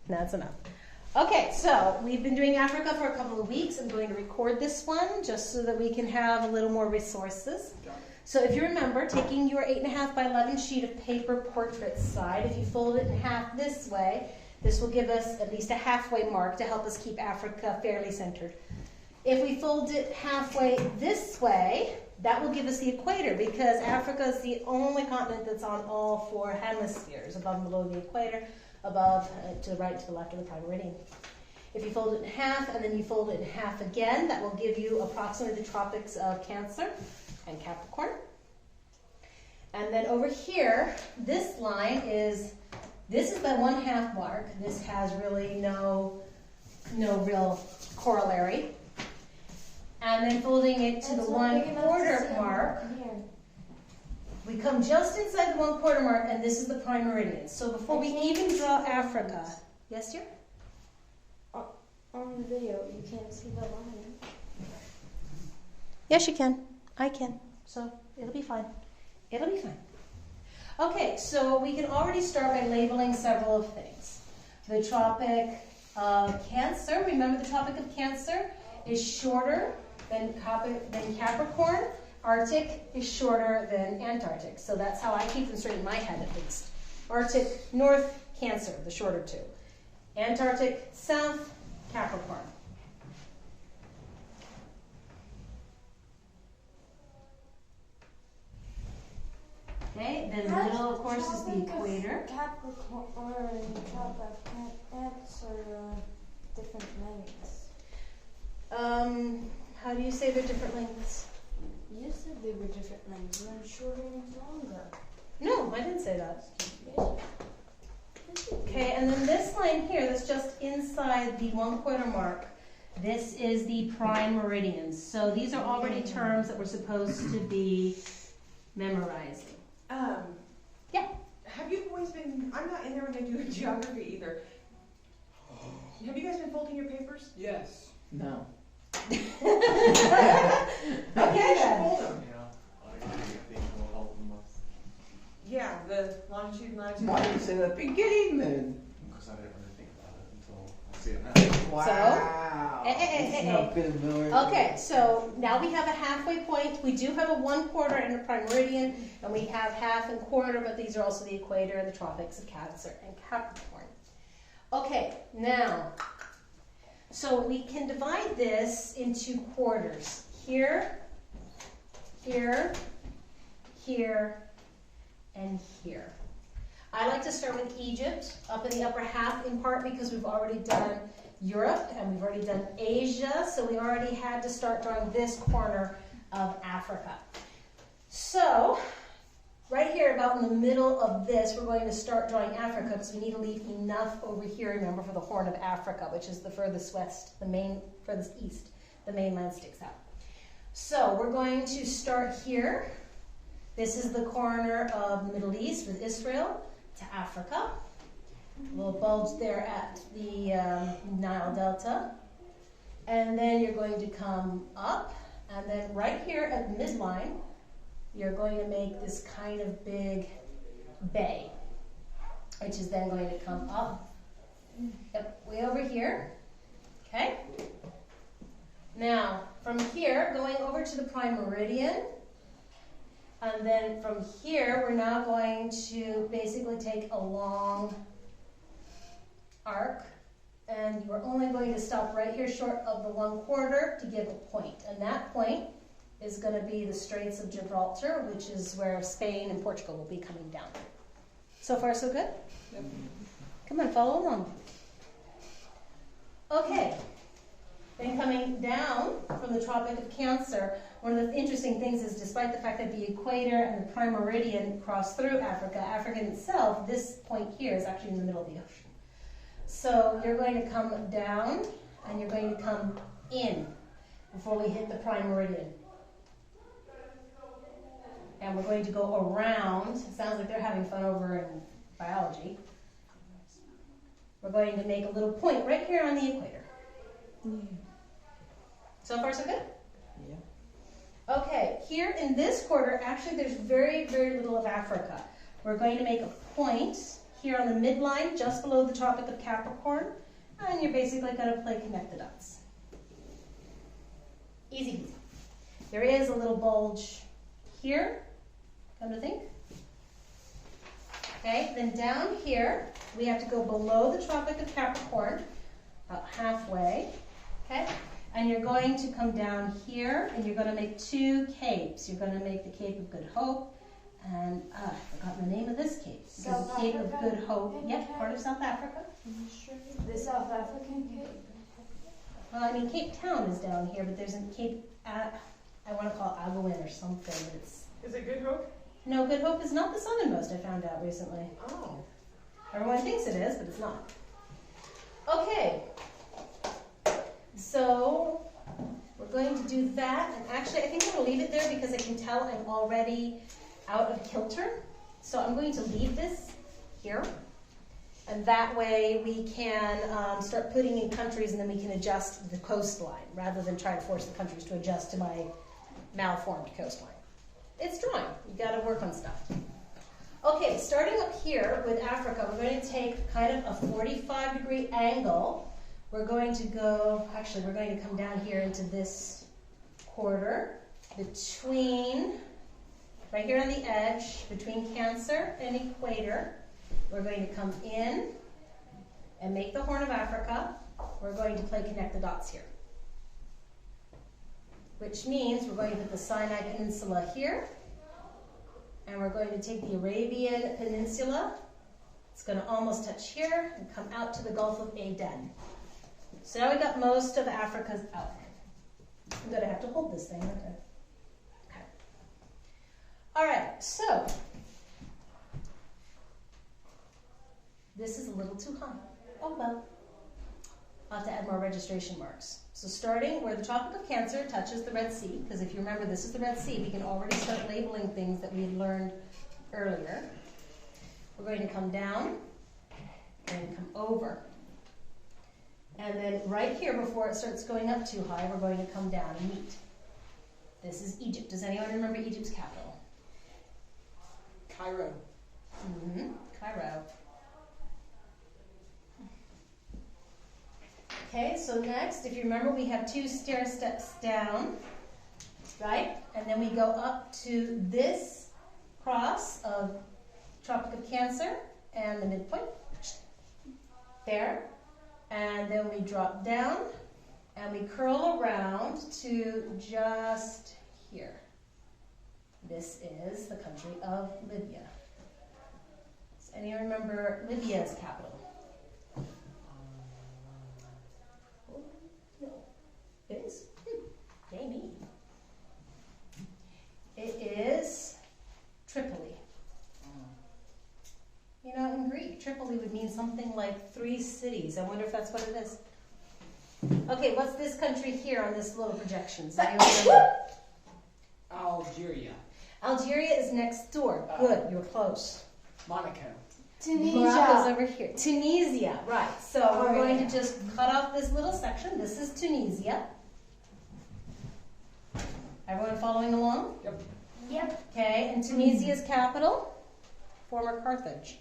That's enough. Okay, so we've been doing Africa for a couple of weeks. I'm going to record this one just so that we can have a little more resources. So if you remember, taking your 8.5 by 11 sheet of paper portrait side, if you fold it in half this way, this will give us at least a halfway mark to help us keep Africa fairly centered. If we fold it halfway this way, that will give us the equator, because Africa is the only continent that's on all 4 hemispheres, above and below the equator, above, to the right, to the left of the prime meridian. If you fold it in half and then you fold it in half again, that will give you approximately the tropics of Cancer and Capricorn. And then over here, this line is, this is the 1/2 mark. This has really no real corollary. And then folding it to the 1/4 mark, we come just inside the 1/4 mark, and this is the prime meridian. So before we even draw Africa, yes, dear? On the video, you can't see the line. Yes, you can. I can. So it'll be fine. It'll be fine. Okay, so we can already start by labeling several of things. The Tropic of Cancer, remember the Tropic of Cancer is shorter than Capricorn. Arctic is shorter than Antarctic. So that's how I keep them straight in my head, at least. Arctic, North, Cancer, the shorter two. Antarctic, South, Capricorn. Okay, then the middle, of course, is the equator. Capricorn and Tropic Cancer are different lengths. How do you say they're different lengths? You said they were different lengths. One shorter and longer. No, I didn't say that. Okay, and then this line here, that's just inside the 1/4 mark. This is the prime meridian. So these are already terms that we're supposed to be memorizing. Yeah. Have you boys been, I'm not in there when I do geography either. Have you guys been folding your papers? Yes. No. Okay Okay, then. then. Fold them. Yeah. I think will help them with, Yeah, the longitude and latitude. Why didn't you say that at the beginning then? because I didn't really think about it until I see it now. Wow. Hey. No good Miller. Okay, so now we have a halfway point. We do have a 1/4 and a prime meridian, and we have half and quarter, but these are also the equator and the tropics of Cancer and Capricorn. Okay, now, so we can divide this into quarters. Here, here, here, and here. I like to start with Egypt, up in the upper half, in part because we've already done Europe and we've already done Asia, so we already had to start drawing this corner of Africa. So, right here about in the middle of this, we're going to start drawing Africa because we need to leave enough over here, remember, for the Horn of Africa, which is the furthest west, the furthest east. The mainland sticks out. So, we're going to start here. This is the corner of the Middle East with Israel to Africa. A little bulge there at the Nile Delta. And then you're going to come up, and then right here at midline, you're going to make this kind of big bay, which is then going to come up way over here. Okay? Now, from here, going over to the prime meridian, and then from here, we're now going to basically take a long arc, and we're only going to stop right here short of the 1/4 to give a point. And that point is going to be the Straits of Gibraltar, which is where Spain and Portugal will be coming down. So far, so good? Yep. Come on, follow along. Okay. Then coming down from the Tropic of Cancer, one of the interesting things is despite the fact that the equator and the prime meridian cross through Africa, Africa itself, this point here is actually in the middle of the ocean. So you're going to come down and you're going to come in before we hit the prime meridian. And we're going to go around. It sounds like they're having fun over in biology. We're going to make a little point right here on the equator. So far, so good? Yeah. Okay, here in this quarter, actually there's very, very little of Africa. We're going to make a point here on the midline, just below the Tropic of Capricorn, and you're basically going to play connect the dots. Easy peasy. There is a little bulge here, come to think. Okay, then down here, we have to go below the Tropic of Capricorn, about halfway, okay? And you're going to come down here, and you're going to make two capes. You're going to make the Cape of Good Hope, and I've forgotten the name of this cape. This is South Cape of Africa? Good Hope. Yep, part of South Africa. The South African Cape. Well, I mean, Cape Town is down here, but there's a Cape, I want to call it Agawin or something. It's Is it Good Hope? no, Good Hope is not the southernmost, I found out recently. Oh. Everyone thinks it is, but it's not. Okay, so we're going to do that, and actually I think I'm going to leave it there because I can tell I'm already out of kilter. So I'm going to leave this here, and that way we can start putting in countries, and then we can adjust the coastline rather than try to force the countries to adjust to my malformed coastline. It's drawing. You got to work on stuff. Okay, starting up here with Africa, we're going to take kind of a 45-degree angle. We're going to go, actually, we're going to come down here into this quarter between, right here on the edge, between Cancer and Equator. We're going to come in and make the Horn of Africa. We're going to play connect the dots here, which means we're going to put the Sinai Peninsula here, and we're going to take the Arabian Peninsula. It's going to almost touch here and come out to the Gulf of Aden. So now we got most of Africa's out. I'm going to have to hold this thing, aren't I? Okay. All right, so this is a little too high. Oh well. I'll have to add more registration marks. So starting where the Tropic of Cancer touches the Red Sea, because if you remember this is the Red Sea, we can already start labeling things that we had learned earlier. We're going to come down and come over. And then right here, before it starts going up too high, we're going to come down and meet. This is Egypt. Does anyone remember Egypt's capital? Cairo. Mm-hmm. Cairo. Okay, so next, if you remember, we have two stair steps down, right? And then we go up to this cross of Tropic of Cancer and the midpoint, there. And then we drop down and we curl around to just here. This is the country of Libya. Does anyone remember Libya's capital? No. It is? Yay me. It is Tripoli. You know, in Greek, Tripoli would mean something like 3 cities. I wonder if that's what it is. Okay, what's this country here on this little projection? Does anyone remember? Algeria. Algeria is next door. Good, you're close. Monaco. Morocco's Tunisia. over here. Tunisia, right. So we're going to just cut off this little section. This is Tunisia. Everyone following along? Yep. Okay, and Tunisia's capital? Former Carthage.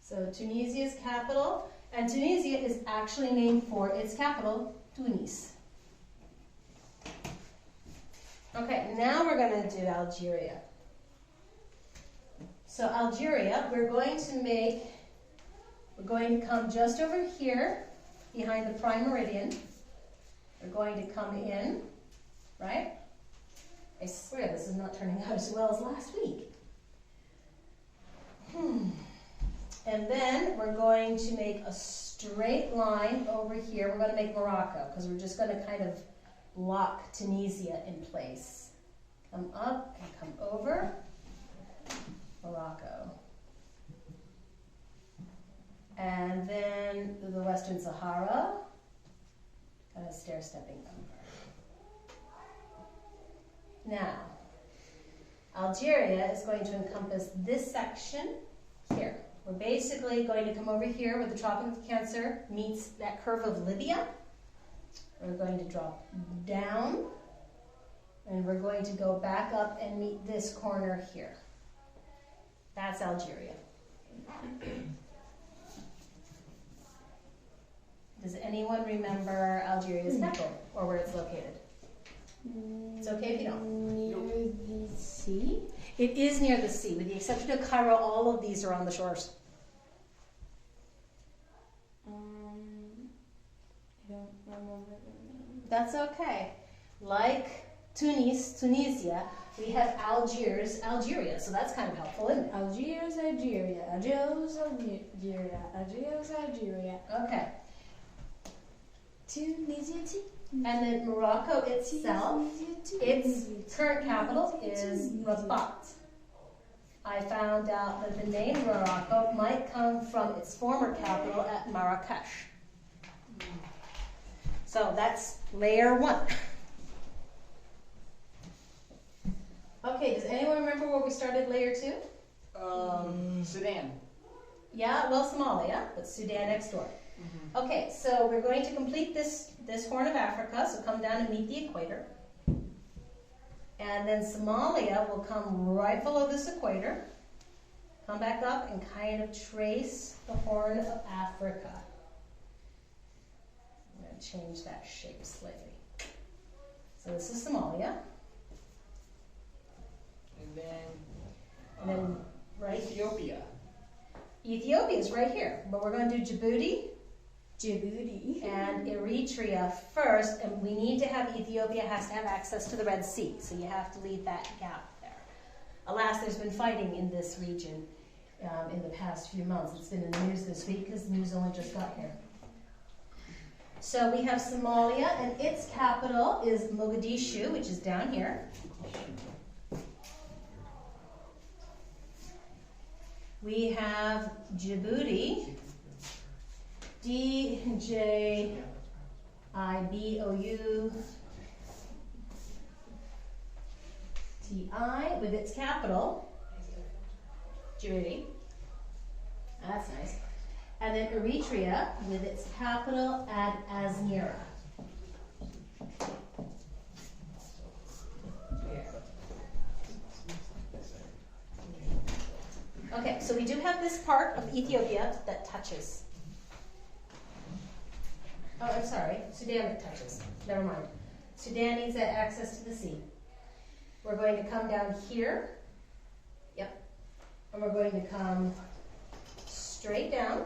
So Tunisia's capital, and Tunisia is actually named for its capital, Tunis. Okay, now we're going to do Algeria. So Algeria, we're going to come just over here, behind the prime meridian. We're going to come in, right? I swear this is not turning out as well as last week. And then we're going to make a straight line over here. We're going to make Morocco, because we're just going to kind of lock Tunisia in place. Come up and come over. Morocco. And then the Western Sahara, kind of stair-stepping over. Now, Algeria is going to encompass this section here. We're basically going to come over here where the Tropic of Cancer meets that curve of Libya. We're going to drop down, and we're going to go back up and meet this corner here. That's Algeria. Does anyone remember Algeria's capital or where it's located? It's okay if you don't. Near the sea? It is near the sea. With the exception of Cairo, all of these are on the shores. I don't remember the name. That's okay. Like Tunisia, we have Algiers, Algeria. So that's kind of helpful, isn't it? Algiers, Algeria. Algiers, Algeria. Algiers, Algeria. Okay. Tunisia. And then Morocco itself, its current capital is Rabat. I found out that the name Morocco might come from its former capital at Marrakesh. So that's layer 1. Okay, does anyone remember where we started layer 2? Sudan. Yeah, well, Somalia, but Sudan next door. Okay, so we're going to complete this Horn of Africa, so come down and meet the equator. And then Somalia will come right below this equator, come back up and kind of trace the Horn of Africa. I'm going to change that shape slightly. So this is Somalia, And and then right Ethiopia. Ethiopia is right here, but we're going to do Djibouti Djibouti. and Eritrea first, and we need to have Ethiopia has to have access to the Red Sea, so you have to leave that gap there. Alas, there's been fighting in this region in the past few months. It's been in the news this week because the news only just got here. So we have Somalia, and its capital is Mogadishu, which is down here. We have Djibouti, D-J-I-B-O-U-T-I, with its capital, Djibouti. That's nice. And then Eritrea, with its capital at Asmara. Okay, so we do have this part of Ethiopia that touches. Oh, I'm sorry, Sudan that touches. Never mind. Sudan needs that access to the sea. We're going to come down here. Yep. And we're going to come straight down.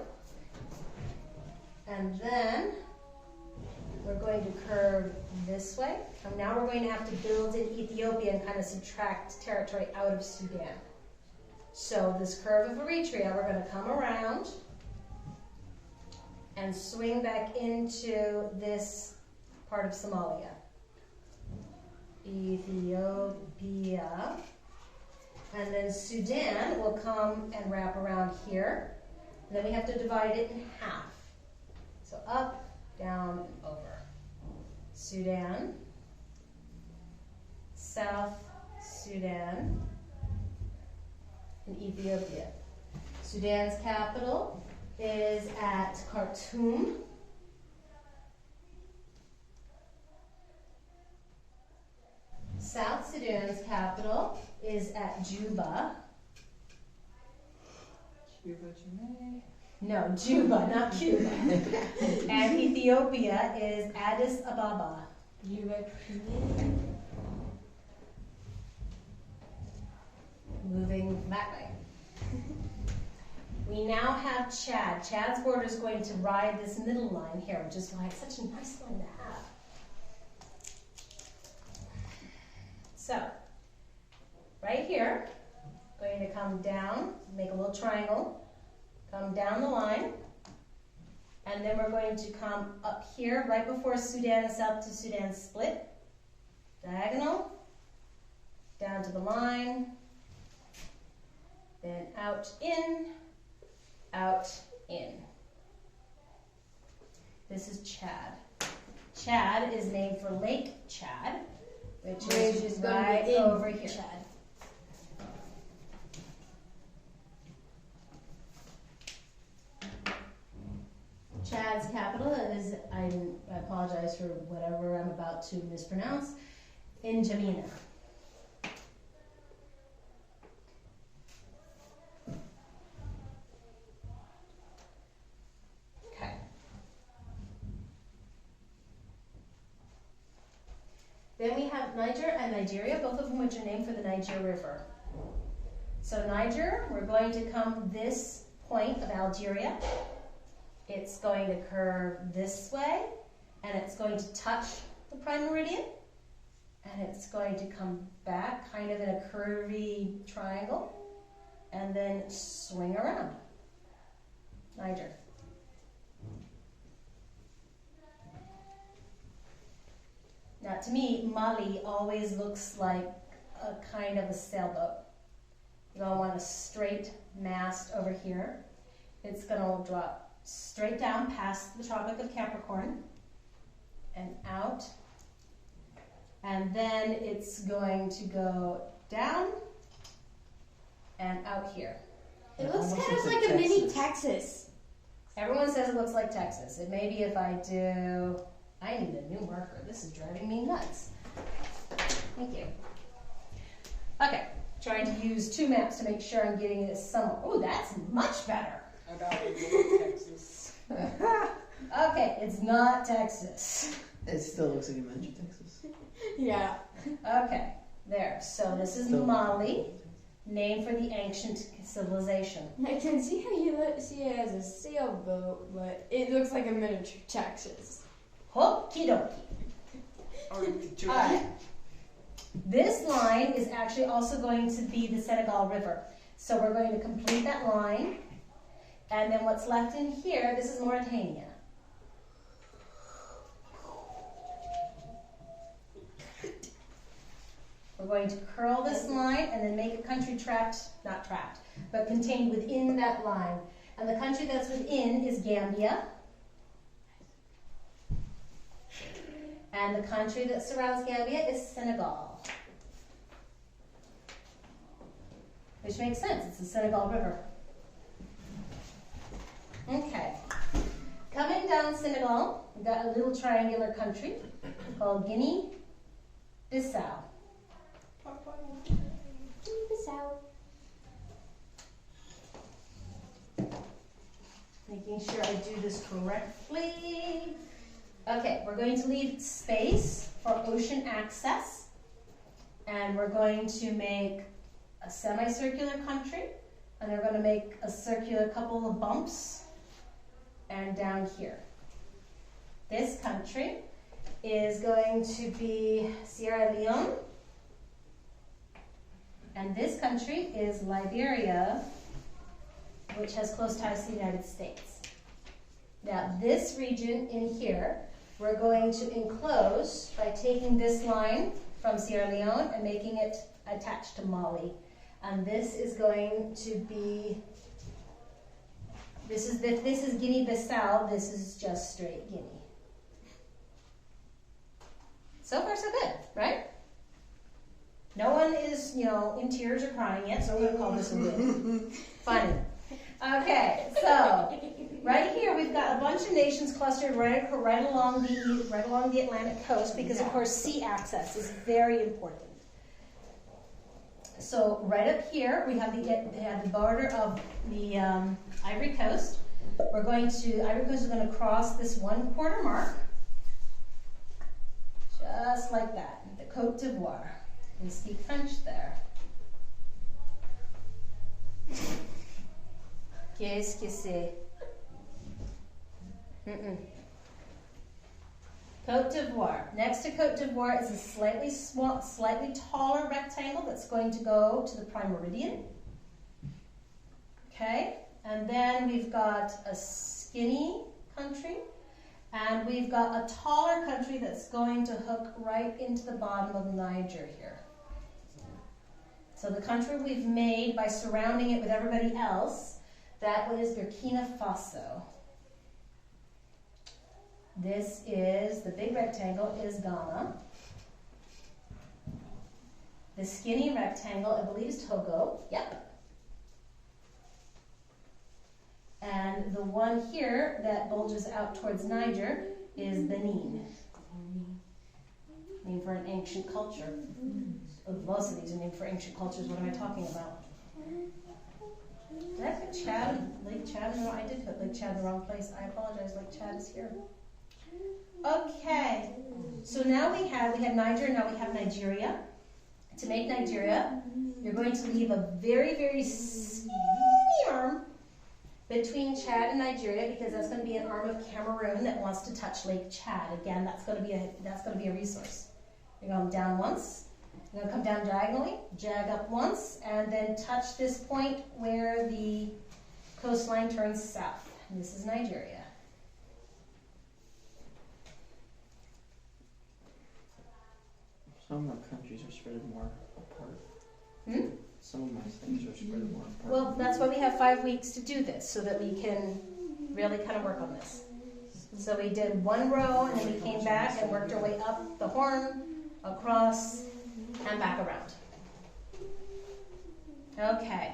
And then we're going to curve this way. And now we're going to have to build in Ethiopia and kind of subtract territory out of Sudan. So this curve of Eritrea, we're going to come around and swing back into this part of Somalia. Ethiopia. And then Sudan will come and wrap around here. And then we have to divide it in half. So up, down, and over. Sudan, South Sudan, and Ethiopia. Sudan's capital is at Khartoum. South Sudan's capital is at Juba. No, Juba, not Cuba. And Ethiopia is Addis Ababa. Moving that way. We now have Chad. Chad's border is going to ride this middle line here, which is why it's such a nice line to have. So, right here, going to come down, make a little triangle, come down the line, and then we're going to come up here right before Sudan and South to Sudan split, diagonal, down to the line, then out, in, in. This is Chad. Chad is named for Lake Chad, which is right over here. Chad. Chad's capital is, I apologize for whatever I'm about to mispronounce, N'Djamena. Niger and Nigeria, both of them which are named for the Niger River. So Niger, we're going to come this point of Algeria. It's going to curve this way, and it's going to touch the prime meridian, and it's going to come back kind of in a curvy triangle, and then swing around. Niger. Now to me, Mali always looks like a kind of a sailboat. You're going to want a straight mast over here. It's going to drop straight down past the Tropic of Capricorn and out. And then it's going to go down and out here. It looks almost kind of looks like like a mini Texas. Texas. Everyone says it looks like Texas. It may be if I do... I need a new marker. This is driving me nuts. Thank you. Okay, trying to use two maps to make sure I'm getting this somewhere. Oh, that's much better. I got it, Texas. Okay, it's not Texas. It still looks like you mentioned Texas. Yeah. Okay, there. So this is Still- Mali, named for the ancient civilization. I can see how you see it as a sailboat, but it looks like a miniature Texas. Okie dokie. Or two. Alright. This line is actually also going to be the Senegal River. So we're going to complete that line. And then what's left in here, this is Mauritania. We're going to curl this line and then make a country not trapped, but contained within that line. And the country that's within is Gambia. And the country that surrounds Gambia is Senegal. Which makes sense, it's the Senegal River. Okay. Coming down Senegal, we've got a little triangular country called Guinea-Bissau. Making sure I do this correctly. Okay, we're going to leave space for ocean access, and we're going to make a semicircular country, and we're going to make a circular couple of bumps, and down here. This country is going to be Sierra Leone, and this country is Liberia, which has close ties to the United States. Now, this region in here, we're going to enclose by taking this line from Sierra Leone and making it attached to Mali. And this is going to be, this is Guinea-Bissau, this is just straight Guinea. So far, so good, right? No one is, in tears or crying yet, so we're going to call this a win. Funny. Okay, so right here we've got a bunch of nations clustered right along the Atlantic coast because, of course, sea access is very important. So right up here we have the border of the Ivory Coast. Ivory Coast is going to cross this 1/4 mark, just like that. The Côte d'Ivoire. You can speak French there. Qu'est-ce que c'est? Côte d'Ivoire. Next to Côte d'Ivoire is a slightly taller rectangle that's going to go to the prime meridian. Okay, and then we've got a skinny country, and we've got a taller country that's going to hook right into the bottom of Niger here. So the country we've made by surrounding it with everybody else, that one is Burkina Faso. This is, the big rectangle is Ghana. The skinny rectangle, I believe, is Togo. Yep. And the one here that bulges out towards Niger is Benin. Named for an ancient culture. Most of these are named for ancient cultures. What am I talking about? Did I put Chad, Lake Chad in the wrong? I did put Lake Chad in the wrong place. I apologize. Lake Chad is here. Okay, so now we have Niger, now we have Nigeria. To make Nigeria, you're going to leave a very, very skinny arm between Chad and Nigeria because that's going to be an arm of Cameroon that wants to touch Lake Chad. Again, that's going to be a resource. You're going down once, you're going to come down diagonally, jag up once, and then touch this point where the coastline turns south. And this is Nigeria. Some of my countries are spread more apart. Hmm? Some of my things are spread more apart. Well, that's why we have 5 weeks to do this, so that we can really kind of work on this. So we did 1 row, and then we came back and worked our way up the horn, across, and back around. Okay.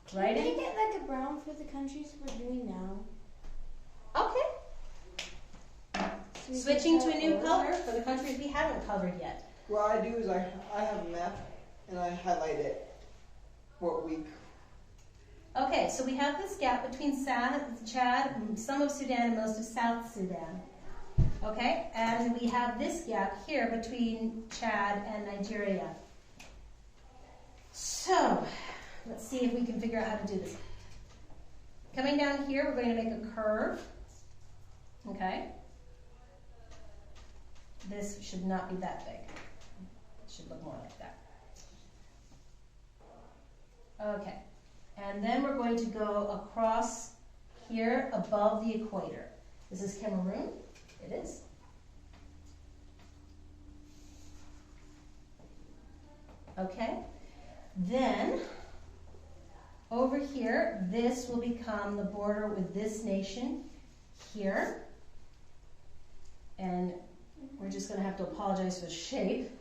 Can Right we in? make it like a brown for the countries we're doing now? Okay. So we Switching can to a new start color for the countries we haven't covered yet. What I do is I have a map and I highlight it. What week? Okay, so we have this gap between Chad, some of Sudan, and most of South Sudan. Okay, and we have this gap here between Chad and Nigeria. So, let's see if we can figure out how to do this. Coming down here, we're going to make a curve. Okay. This should not be that big. It should look more like that. Okay. And then we're going to go across here above the equator. This is Cameroon. It is. Okay. Then, over here, this will become the border with this nation here. And we're just going to have to apologize for the shape.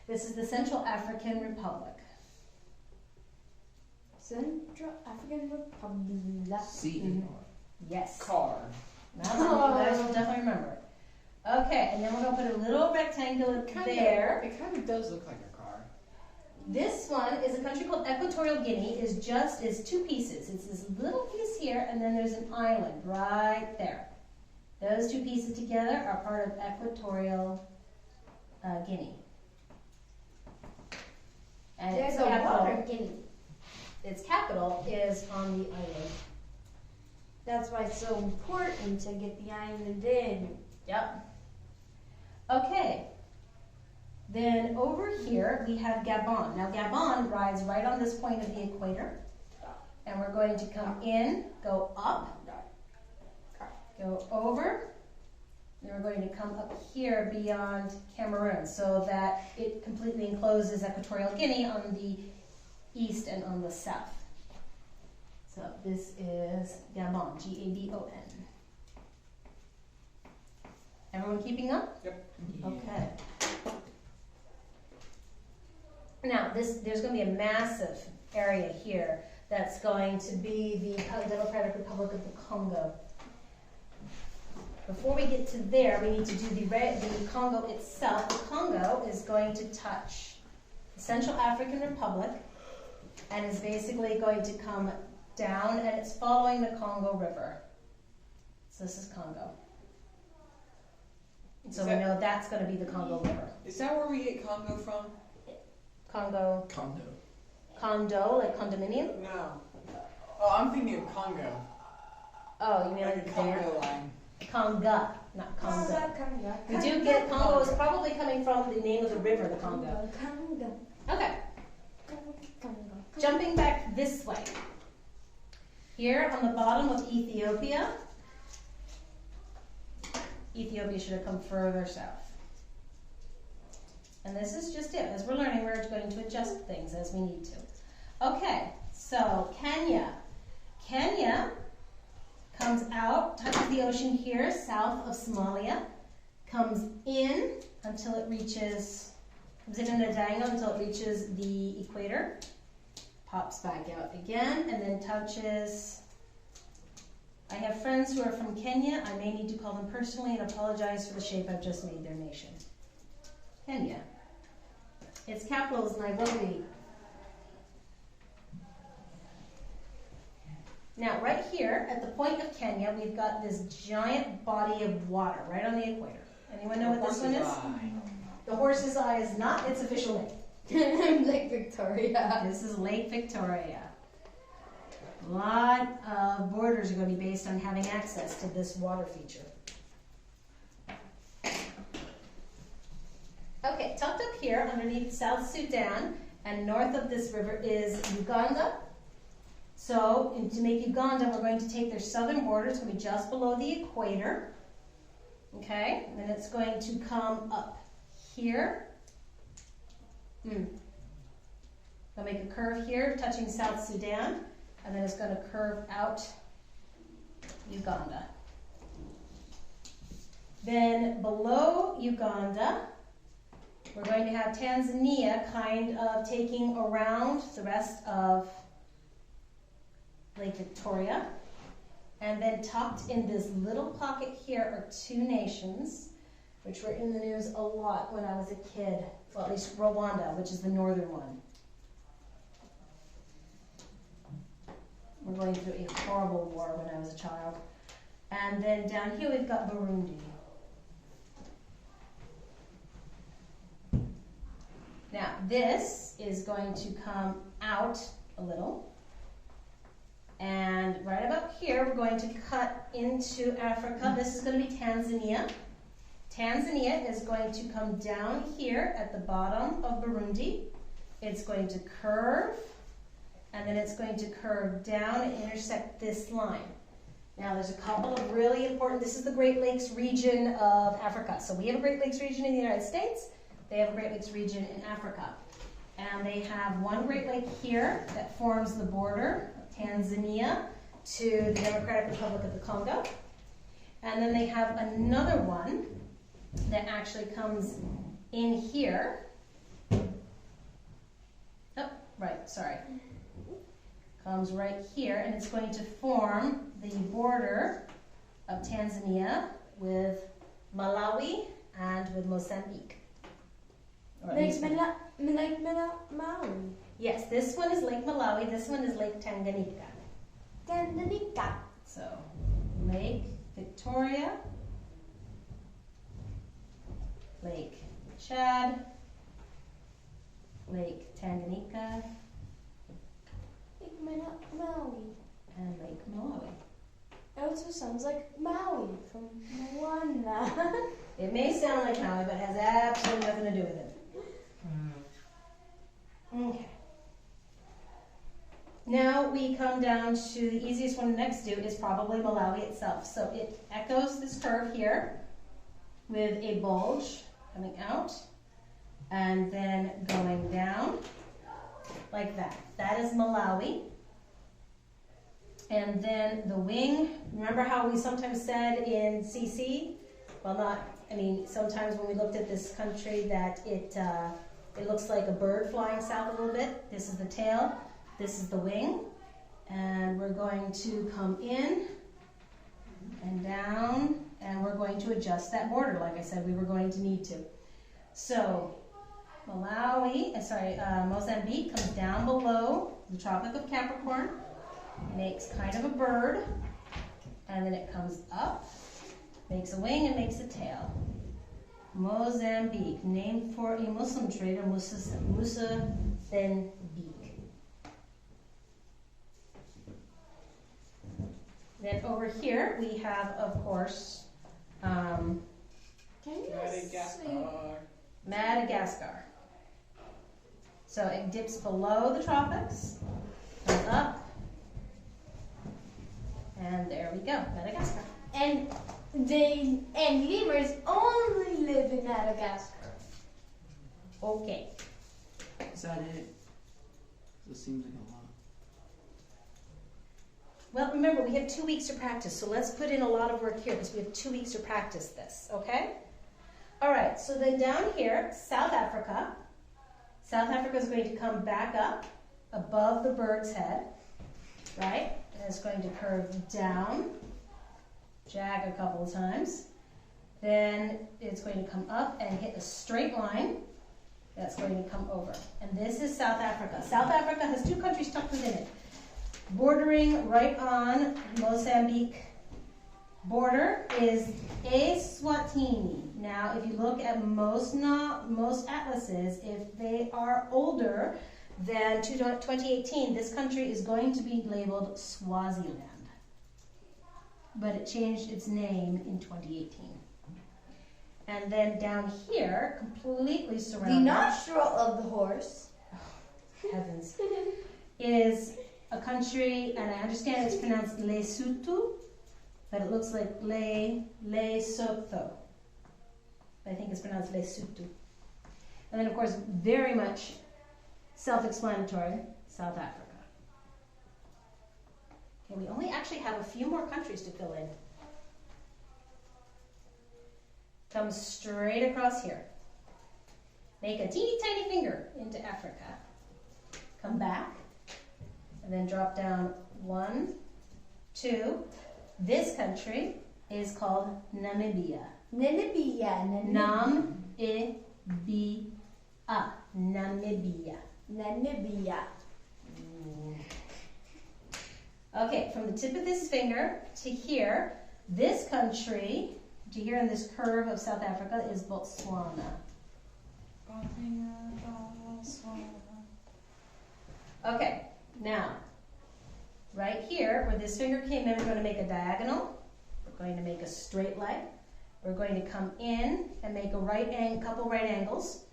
This is the Central African Republic. Central African Republic. C. Yes. Car. Now you guys will definitely remember it. Okay, and then we're going to put a little rectangle there. It kind of does look like a car. This one is a country called Equatorial Guinea. Is 2 pieces. It's this little piece here, and then there's an island right there. Those 2 pieces together are part of Equatorial Guinea. And There's its a capital, water guinea. its capital is on the island. That's why it's so important to get the island in. Yep. Okay. Then over here we have Gabon. Now Gabon rides right on this point of the equator. And we're going to come in, go up, go over. Then we're going to come up here beyond Cameroon so that it completely encloses Equatorial Guinea on the east and on the south. So this is Gabon, Gabon. Everyone keeping up? Yep. Okay. Now, there's going to be a massive area here that's going to be the Democratic Republic of the Congo. Before we get to there, we need to do the Congo itself. The Congo is going to touch the Central African Republic and is basically going to come down, and it's following the Congo River. So this is Congo. So we know that's going to be the Congo River. Is that where we get Congo from? Congo, Condo. condo, like condominium? No. Oh, I'm thinking of Congo. Oh, you mean Like like a there? Congo line. Conga, not Congo. Congo. We do get Congo is probably coming from the name of the river, the Congo. Congo. Okay, Congo. jumping back this way. Here on the bottom of Ethiopia, Ethiopia should have come further south. And this is just it. As we're learning, we're going to adjust things as we need to. Okay, so Kenya. Kenya comes out, touches the ocean here, south of Somalia, comes in until it reaches, comes in a diagonal until it reaches the equator, pops back out again, and then touches. I have friends who are from Kenya. I may need to call them personally and apologize for the shape I've just made their nation. Kenya. Its capital is Nairobi. Now, right here at the point of Kenya, we've got this giant body of water right on the equator. Anyone know what this one is? The Horse's Eye is not its official name. Lake Victoria. This is Lake Victoria. A lot of borders are going to be based on having access to this water feature. Okay, tucked up here underneath South Sudan and north of this river is Uganda. So to make Uganda, we're going to take their southern border. It's going to be just below the equator. Okay, and then it's going to come up here. They'll make a curve here, touching South Sudan, and then it's going to curve out Uganda. Then below Uganda, we're going to have Tanzania kind of taking around the rest of Lake Victoria. And then tucked in this little pocket here are two nations, which were in the news a lot when I was a kid. Well, at least Rwanda, which is the northern one. We're going through a horrible war when I was a child. And then down here we've got Burundi. Now this is going to come out a little. And right about here we're going to cut into Africa. This is going to be Tanzania. Tanzania is going to come down here at the bottom of Burundi. It's going to curve, and then it's going to curve down and intersect this line. Now there's a couple of really important, this is the Great Lakes region of Africa. So we have a Great Lakes region in the United States, they have a Great Lakes region in Africa. And they have one Great Lake here that forms the border of Tanzania to the Democratic Republic of the Congo. And then they have another one that actually comes in here. Oh, right, sorry. Comes right here, and it's going to form the border of Tanzania with Malawi and with Mozambique. Lake Malawi. Yes, this one is Lake Malawi, this one is Lake Tanganyika. Tanganyika. So, Lake Victoria, Lake Chad, Lake Tanganyika, Lake Malawi. and Lake Malawi. It also sounds like Maui from Moana. It may sound like Maui, but has absolutely nothing to do with it. Okay. Now we come down to the easiest one next to is probably Malawi itself. So it echoes this curve here with a bulge coming out and then going down like that. That is Malawi. And then the wing, remember how we sometimes said in CC, well not, I mean sometimes when we looked at this country that it looks like a bird flying south a little bit. This is the tail, this is the wing, and we're going to come in and down, and we're going to adjust that border like I said we were going to need to. So Mozambique comes down below the Tropic of Capricorn, makes kind of a bird, and then it comes up, makes a wing and makes a tail. Mozambique, named for a Muslim trader, Musa bin Beek. Then over here we have, of course, Can you Madagascar. So it dips below the tropics, comes up, and there we go, Madagascar. And lemurs only live in Madagascar. Okay. Is that it? This seems like a lot. Well, remember, we have 2 weeks to practice, so let's put in a lot of work here because we have 2 weeks to practice this, okay? All right, so then down here, South Africa. South Africa is going to come back up above the bird's head, right? And it's going to curve down, jag a couple of times. Then it's going to come up and hit a straight line. That's going to come over. And this is South Africa. South Africa has 2 countries tucked within it. bordering right on Mozambique border is Eswatini. Now, if you look at most atlases, if they are older than 2018, this country is going to be labeled Swaziland. But it changed its name in 2018. And then down here, completely The surrounded, nostril of the horse. heavens, is a country, and I understand it's pronounced Lesotho, but it looks like Lesotho. I think it's pronounced Lesotho. And then, of course, very much self-explanatory, South Africa. Okay, we only actually have a few more countries to fill in. Come straight across here. Make a teeny tiny finger into Africa. Come back, and then drop down 1, 2. This country is called Namibia. Namibia. Nam-I-B-A. Namibia. Namibia. Okay, from the tip of this finger to here, this country, to here in this curve of South Africa, is Botswana. Okay, now, right here, where this finger came in, we're going to make a diagonal. We're going to make a straight line. We're going to come in and make a couple right angles,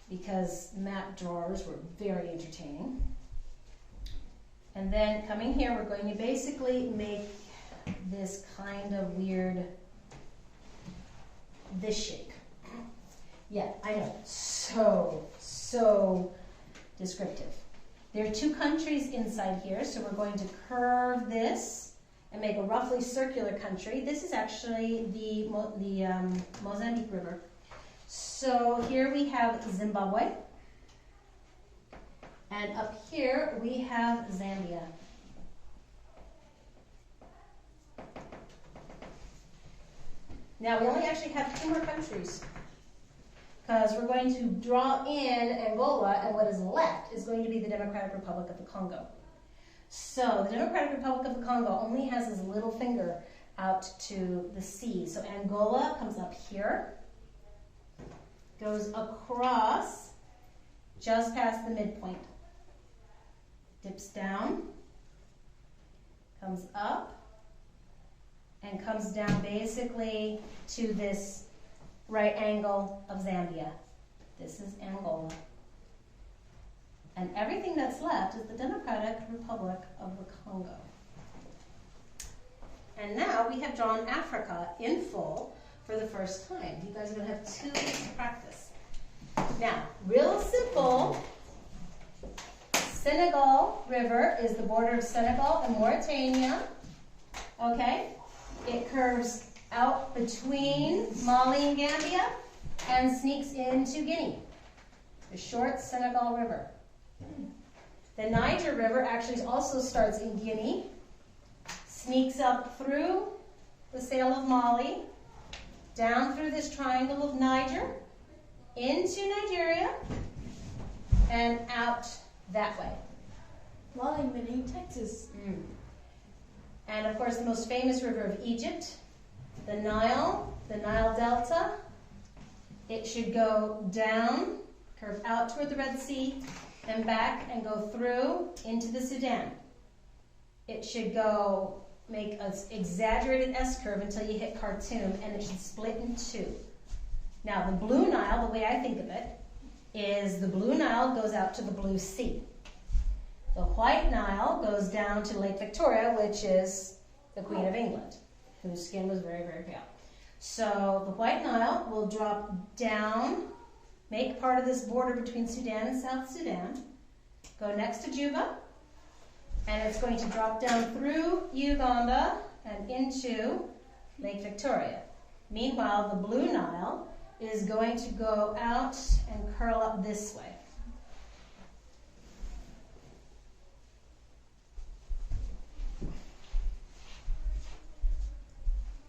because map drawers were very entertaining. And then coming here, we're going to basically make this kind of weird, this shape. Yeah, I know, so descriptive. There are 2 countries inside here, so we're going to curve this and make a roughly circular country. This is actually the Mozambique River. So here we have Zimbabwe, and up here we have Zambia. Now we only actually have 2 more countries, because we're going to draw in Angola, and what is left is going to be the Democratic Republic of the Congo. So the Democratic Republic of the Congo only has this little finger out to the sea. So Angola comes up here, goes across just past the midpoint, dips down, comes up, and comes down basically to this right angle of Zambia. This is Angola. And everything that's left is the Democratic Republic of the Congo. And now we have drawn Africa in full for the first time. You guys are going to have 2 weeks to practice. Now, real simple. Senegal River is the border of Senegal and Mauritania. Okay? It curves out between Mali and Gambia and sneaks into Guinea. The short Senegal River. The Niger River actually also starts in Guinea, sneaks up through the Sale of Mali, down through this triangle of Niger, into Nigeria, and out that way. Mali, mini Texas. And of course the most famous river of Egypt, the Nile Delta. It should go down, curve out toward the Red Sea, and back and go through into the Sudan. It should go make an exaggerated S-curve until you hit Khartoum, and it should split in 2. Now the Blue Nile, the way I think of it, is the Blue Nile goes out to the Blue Sea. The White Nile goes down to Lake Victoria, which is the Queen of England, whose skin was very, very pale. So the White Nile will drop down, make part of this border between Sudan and South Sudan, go next to Juba, and it's going to drop down through Uganda and into Lake Victoria. Meanwhile, the Blue Nile is going to go out and curl up this way.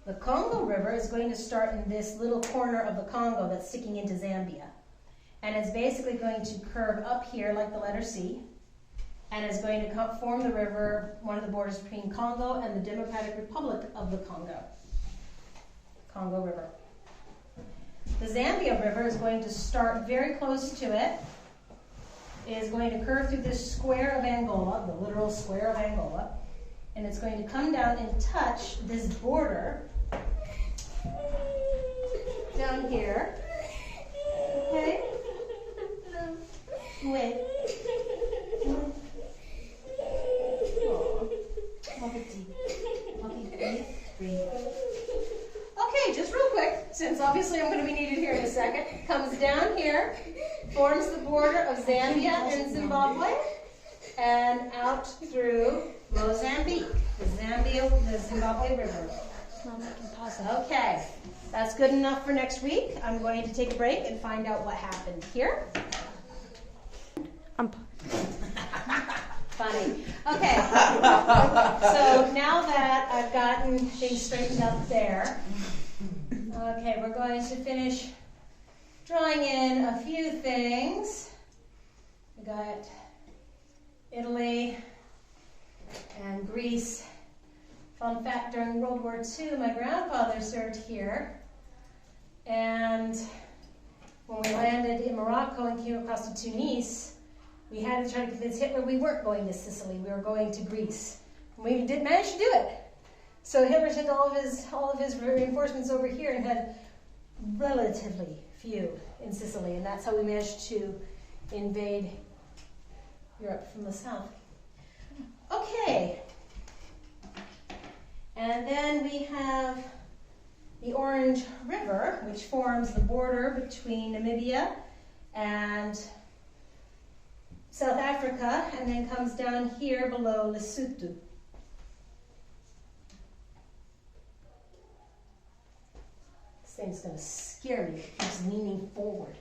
The Congo River is going to start in this little corner of the Congo that's sticking into Zambia. And it's basically going to curve up here like the letter C, and is going to form the river, one of the borders between Congo and the Democratic Republic of the Congo. Congo River. The Zambia River is going to start very close to it. It is going to curve through this square of Angola, the literal square of Angola, and it's going to come down and touch this border down here. Okay? Wait. Okay, just real quick, since obviously I'm going to be needed here in a second. Comes down here, forms the border of Zambia and Zimbabwe, and out through Mozambique, the Zimbabwe River. Okay, that's good enough for next week. I'm going to take a break and find out what happened here. Funny. Okay, so now that I've gotten things straightened up there, okay, we're going to finish drawing in a few things. We got Italy and Greece. Fun fact, during World War II, my grandfather served here, and when we landed in Morocco and came across to Tunis, we had to try to convince Hitler we weren't going to Sicily, we were going to Greece. And we did manage to do it. So Hitler sent all of his reinforcements over here and had relatively few in Sicily, and that's how we managed to invade Europe from the south. Okay. And then we have the Orange River, which forms the border between Namibia and South Africa, and then comes down here below Lesotho. This thing's going to scare me. It keeps leaning forward.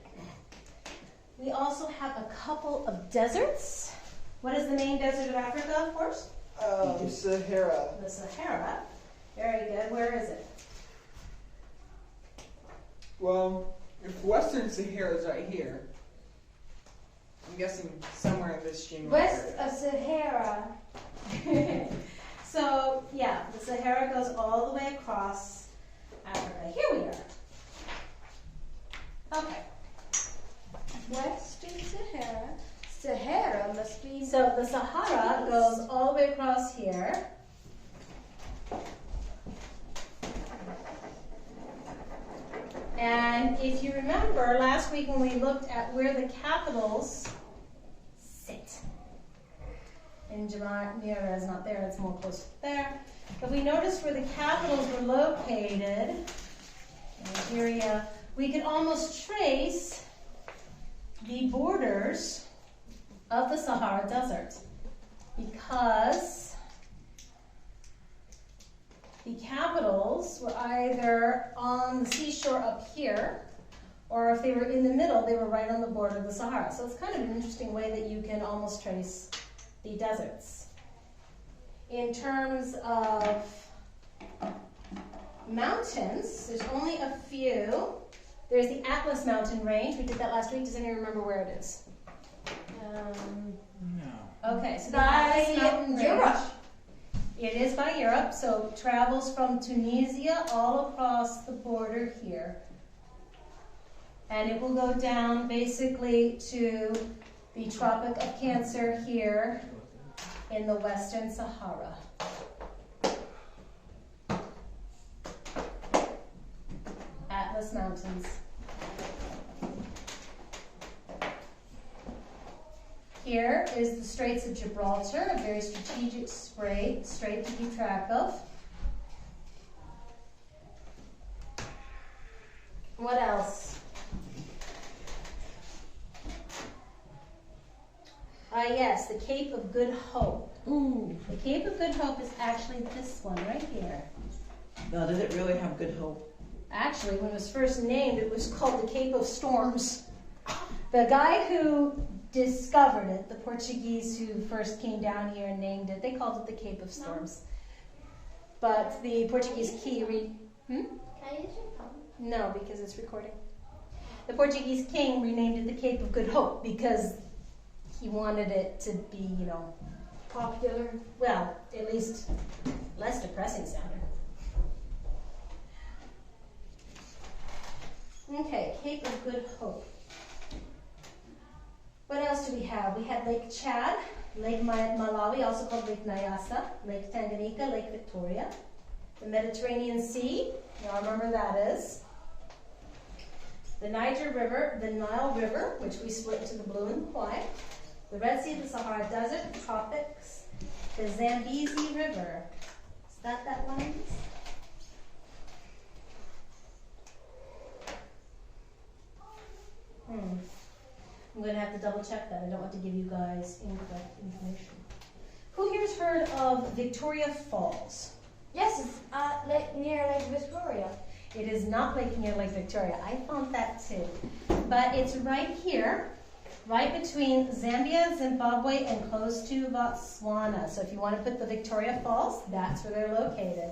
We also have a couple of deserts. What is the main desert of Africa, of course? Sahara. The Sahara. Very good. Where is it? Well, if Western Sahara is right here, I'm guessing somewhere in this general West area. of Sahara. So, yeah, the Sahara goes all the way across Africa. Here we are. Okay. Western Sahara. Sahara must be. So the Sahara goes all the way across here. And if you remember last week when we looked at where the capitals sit, and Jumeirah is not there, it's more close there. But we noticed where the capitals were located, Nigeria, we could almost trace the borders of the Sahara Desert, because the capitals were either on the seashore up here, or if they were in the middle, they were right on the border of the Sahara. So it's kind of an interesting way that you can almost trace the deserts. In terms of mountains, there's only a few. There's the Atlas Mountain Range. We did that last week. Does anyone remember where it is? No. Okay, so the By Atlas Mountain Range. Europe. It is by Europe, so it travels from Tunisia all across the border here. And it will go down basically to the Tropic of Cancer here in the Western Sahara. Atlas Mountains. Here is the Straits of Gibraltar, a very strategic strait to keep track of. What else? Yes, the Cape of Good Hope. Ooh. The Cape of Good Hope is actually this one right here. Now, does it really have good hope? Actually, when it was first named, it was called the Cape of Storms. The guy who discovered it, the Portuguese who first came down here and named it, they called it the Cape of Storms. But the Portuguese king... Can I use your phone? No, because it's recording. The Portuguese king renamed it the Cape of Good Hope because he wanted it to be, popular. Well, at least less depressing sounding. Okay, Cape of Good Hope. What else do we have? We had Lake Chad, Lake Malawi, also called Lake Nyasa, Lake Tanganyika, Lake Victoria. The Mediterranean Sea, y'all remember that is. The Niger River, the Nile River, which we split into the blue and the white. The Red Sea, the Sahara Desert, the tropics. The Zambezi River. Is that one? I'm going to have to double check that. I don't want to give you guys incorrect information. Who here's heard of Victoria Falls? Yes, it's near Lake Victoria. It is not near Lake Victoria. I found that too. But it's right here, right between Zambia, Zimbabwe, and close to Botswana. So if you want to put the Victoria Falls, that's where they're located.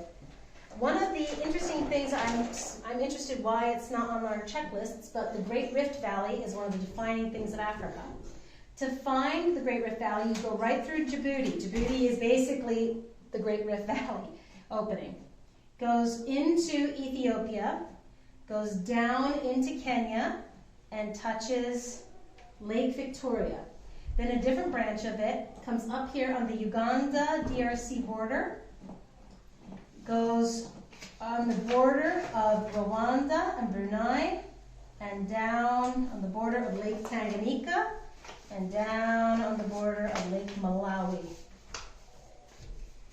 One of the interesting things, I'm interested why it's not on our checklists, but the Great Rift Valley is one of the defining things of Africa. To find the Great Rift Valley, you go right through Djibouti. Djibouti is basically the Great Rift Valley opening. Goes into Ethiopia, goes down into Kenya, and touches Lake Victoria. Then a different branch of it comes up here on the Uganda-DRC border, goes on the border of Rwanda and Brunei, and down on the border of Lake Tanganyika, and down on the border of Lake Malawi.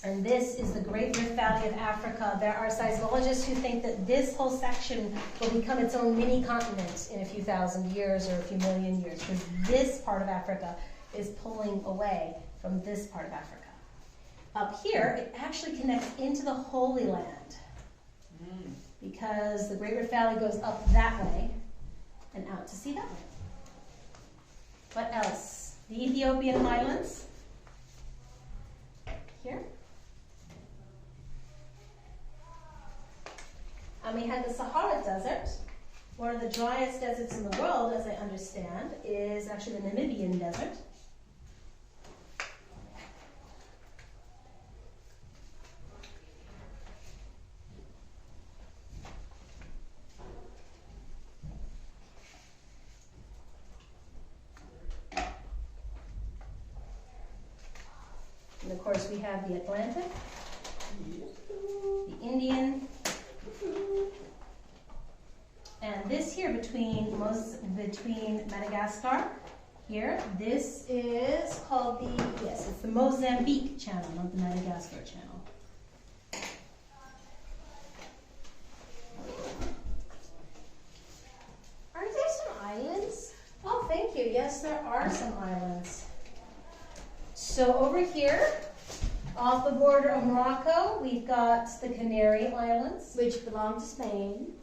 And this is the Great Rift Valley of Africa. There are seismologists who think that this whole section will become its own mini continent in a few thousand years or a few million years, because this part of Africa is pulling away from this part of Africa. Up here, it actually connects into the Holy Land, because the Great Rift Valley goes up that way and out to sea that way. What else? The Ethiopian highlands. Here. And we had the Sahara Desert. One of the driest deserts in the world, as I understand, is actually the Namibian Desert. And of course we have the Atlantic, the Indian, and this here between Madagascar, here, this is called it's the Mozambique Channel, not the Madagascar Channel. Aren't there some islands? Oh, thank you. Yes, there are some islands. So over here, off the border of Morocco, we've got the Canary Islands. Which belong to Spain.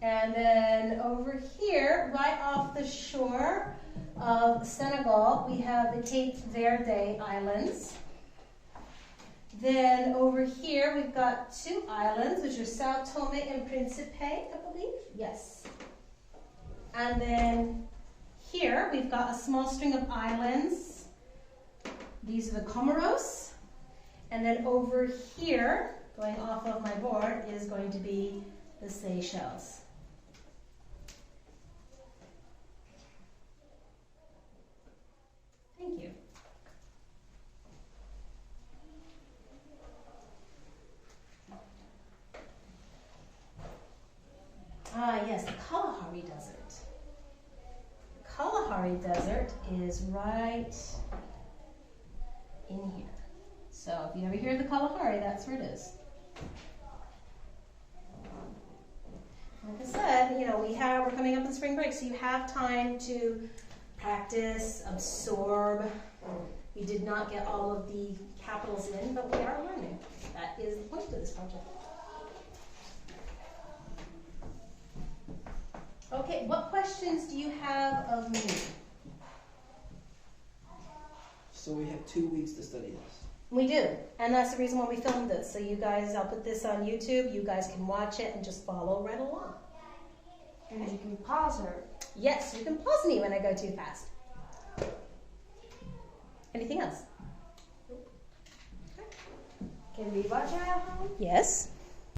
And then over here, right off the shore of Senegal, we have the Cape Verde Islands. Then over here, we've got two islands, which are Sao Tome and Principe, I believe. Yes. And then here, we've got a small string of islands. These are the Comoros. And then over here, going off of my board, is going to be the Seychelles. Thank you. Ah, yes, the Kalahari Desert. The Kalahari Desert is right in here. So if you ever hear the Kalahari, that's where it is. Like I said, we're coming up in spring break, so you have time to practice, absorb. We did not get all of the capitals in, but we are learning. That is the point of this project. Okay, what questions do you have of me? So we have 2 weeks to study this. We do, and that's the reason why we filmed this. So you guys, I'll put this on YouTube. You guys can watch it and just follow right along. And you can pause her. Yes, you can pause me when I go too fast. Anything else? Can we watch it at home? Yes.